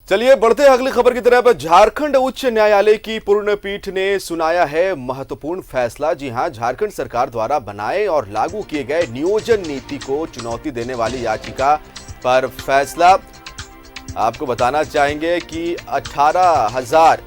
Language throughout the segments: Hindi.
चलिए बढ़ते हैं अगली खबर की तरफ। झारखंड उच्च न्यायालय की पूर्ण पीठ ने सुनाया है महत्वपूर्ण फैसला। जी हां, झारखंड सरकार द्वारा बनाए और लागू किए गए नियोजन नीति को चुनौती देने वाली याचिका पर फैसला। आपको बताना चाहेंगे कि 18,000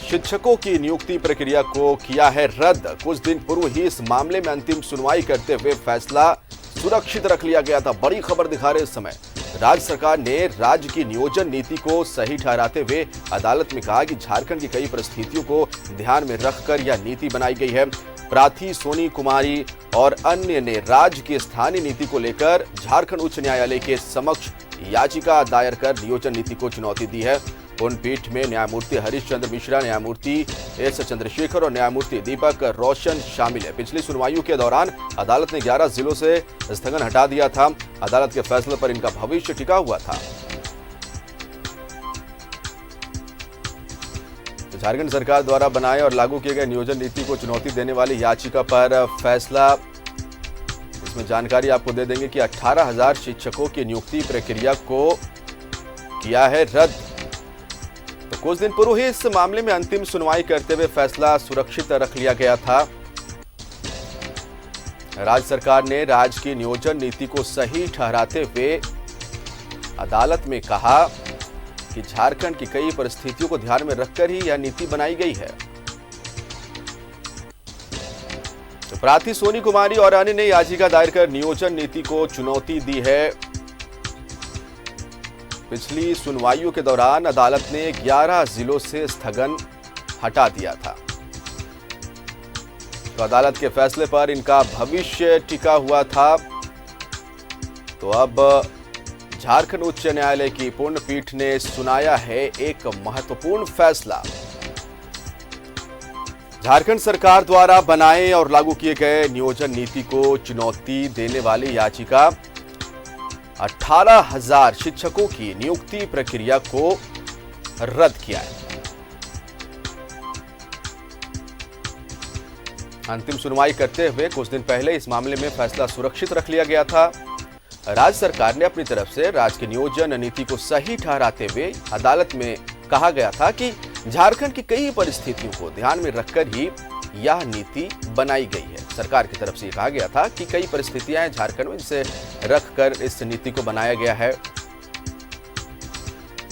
शिक्षकों की नियुक्ति प्रक्रिया को किया है रद्द। कुछ दिन पूर्व ही इस मामले में अंतिम सुनवाई करते हुए फैसला सुरक्षित रख लिया गया था। बड़ी खबर दिखा रहे इस समय राज्य सरकार ने राज्य की नियोजन नीति को सही ठहराते हुए अदालत में कहा कि झारखंड की कई परिस्थितियों को ध्यान में रखकर यह नीति बनाई गई है। प्रार्थी सोनी कुमारी और अन्य ने राज्य की स्थानीय नीति को लेकर झारखंड उच्च न्यायालय के समक्ष याचिका दायर कर नियोजन नीति को चुनौती दी है। पूर्ण पीठ में न्यायमूर्ति हरीश चंद्र मिश्रा, न्यायमूर्ति एस चंद्रशेखर और न्यायमूर्ति दीपक रोशन शामिल है। पिछली सुनवाइयों के दौरान अदालत ने 11 जिलों से स्थगन हटा दिया था। अदालत के फैसले पर इनका भविष्य टिका हुआ था। झारखंड सरकार द्वारा बनाए और लागू किए गए नियोजन नीति को चुनौती देने वाली याचिका पर फैसला। इसमें जानकारी आपको दे देंगे कि 18,000 शिक्षकों की नियुक्ति प्रक्रिया को किया है रद्द। तो कुछ दिन पूर्व ही इस मामले में अंतिम सुनवाई करते हुए फैसला सुरक्षित रख लिया गया था। राज्य सरकार ने राज्य की नियोजन नीति को सही ठहराते हुए अदालत में कहा कि झारखंड की कई परिस्थितियों को ध्यान में रखकर ही यह नीति बनाई गई है। तो प्रार्थी सोनी कुमारी और अन्य ने याचिका दायर कर नियोजन नीति को चुनौती दी है। पिछली सुनवाइयों के दौरान अदालत ने 11 जिलों से स्थगन हटा दिया था। तो अदालत के फैसले पर इनका भविष्य टिका हुआ था। तो अब झारखंड उच्च न्यायालय की पूर्ण पीठ ने सुनाया है एक महत्वपूर्ण फैसला। झारखंड सरकार द्वारा बनाए और लागू किए गए नियोजन नीति को चुनौती देने वाली याचिका 18,000 शिक्षकों की नियुक्ति प्रक्रिया को रद्द किया है। अंतिम सुनवाई करते हुए कुछ दिन पहले इस मामले में फैसला सुरक्षित रख लिया गया था। राज्य सरकार ने अपनी तरफ से राज्य की नियोजन नीति को सही ठहराते हुए अदालत में कहा गया था कि झारखंड की कई परिस्थितियों को ध्यान में रखकर ही यह नीति बनाई गई है। सरकार की तरफ से कहा गया था कि कई परिस्थितियां हैं झारखंड में, जिसे रखकर इस नीति को बनाया गया है।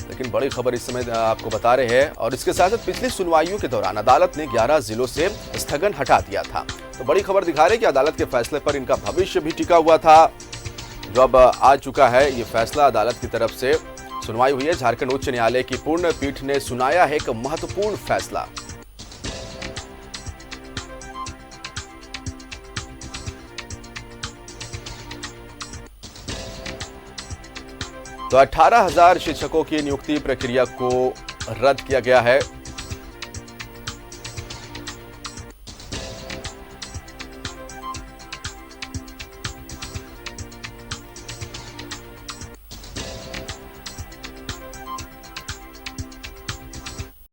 लेकिन बड़ी खबर इस समय आपको बता रहे हैं। और इसके साथ साथ पिछली सुनवाइयों के दौरान अदालत ने 11 जिलों से स्थगन हटा दिया था। तो बड़ी खबर दिखा रहे हैं कि अदालत के फैसले पर इनका भविष्य भी टिका हुआ था। जो अब आ चुका है ये फैसला, अदालत की तरफ से सुनवाई हुई है। झारखंड उच्च न्यायालय की पूर्ण पीठ ने सुनाया है एक महत्वपूर्ण फैसला। तो 18,000 शिक्षकों की नियुक्ति प्रक्रिया को रद्द किया गया है।